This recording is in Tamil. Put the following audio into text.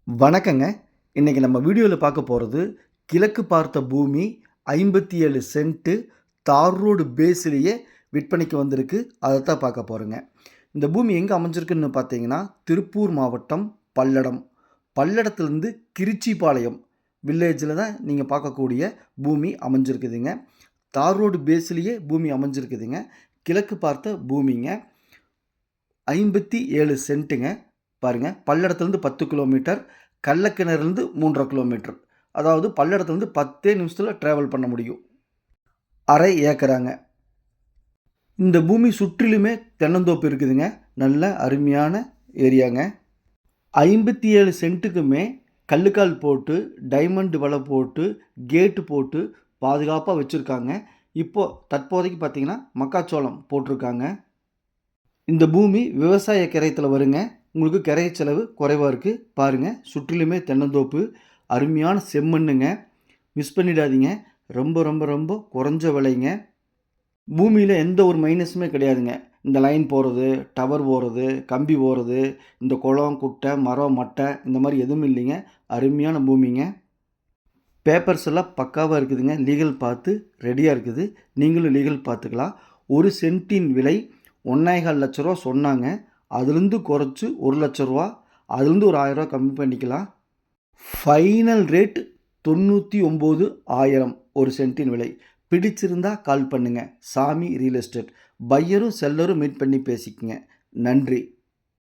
வணக்கங்க. இன்னைக்கு நம்ம வீடியோல பார்க்க போறது, கிழக்கு பார்த்த பூமி 57 சென்ட் தார் ரோடு பேஸ்லயே விற்பனைக்கு வந்திருக்கு. அதத்தான் பார்க்க போறோங்க. இந்த பூமி எங்க அமைஞ்சிருக்குன்னு பார்த்தீங்கன்னா, திருப்பூர் மாவட்டம் பல்லடம். பல்லடத்திலிருந்து கிரிச்சிபாளையம் வில்லேஜ்ல தான் நீங்க பார்க்கக்கூடிய பூமி அமைஞ்சிருக்குதுங்க. தார் ரோடு பேஸ்லயே பூமி அமைஞ்சிருக்குதுங்க. கிழக்கு பார்த்த பூமிங்க. 57 சென்ட்டுங்க. பாருங்க, பல்லடத்துலேருந்து 10 கிலோமீட்டர், கள்ளக்கிணறுலேருந்து 3 1/2 கிலோமீட்டர். அதாவது பல்லடத்துலேருந்து 10 நிமிஷத்தில் ட்ராவல் பண்ண முடியும். அரை ஏக்கராங்க. இந்த பூமி சுற்றிலுமே தென்னந்தோப்பு இருக்குதுங்க. நல்ல அருமையான ஏரியாங்க. 57 சென்ட்டுக்குமே கல்லுக்கால் போட்டு, டைமண்ட் வலை போட்டு, கேட்டு போட்டு பாதுகாப்பாக வச்சுருக்காங்க. இப்போ தற்போதைக்கு பார்த்தீங்கன்னா மக்காச்சோளம் போட்டிருக்காங்க. இந்த பூமி விவசாய கிரயத்தில் வருங்க. உங்களுக்கு கிரைய செலவு குறைவாக இருக்குது. பாருங்கள், சுற்றிலுமே தென்னந்தோப்பு, அருமையான செம்மண்ணுங்க. மிஸ் பண்ணிடாதீங்க. ரொம்ப ரொம்ப ரொம்ப குறைஞ்ச விலைங்க. பூமியில் எந்த ஒரு மைனஸுமே கிடையாதுங்க. இந்த லைன் போகிறது, டவர் போகிறது, கம்பி போகிறது, இந்த குளம் குட்டை மரம் மட்டை இந்த மாதிரி எதுவும் இல்லைங்க. அருமையான பூமிங்க. பேப்பர்ஸ் எல்லாம் பக்காவாக இருக்குதுங்க. லீகல் பார்த்து ரெடியாக இருக்குது. நீங்களும் லீகல் பார்த்துக்கலாம். ஒரு சென்ட்டின் விலை 1,4 லட்ச ரூபா சொன்னாங்க. அதுலேருந்து குறைச்சி 1 லட்ச ரூபா, அதுலேருந்து ஒரு 1000 ரூபா கம்மி பண்ணிக்கலாம். ஃபைனல் ரேட் 99,000 ஒரு சென்ட்டின் விலை. பிடிச்சிருந்தா கால் பண்ணுங்கள். சாமி ரியல் எஸ்டேட். பையரும் செல்லரும் மீட் பண்ணி பேசிக்கங்க. நன்றி.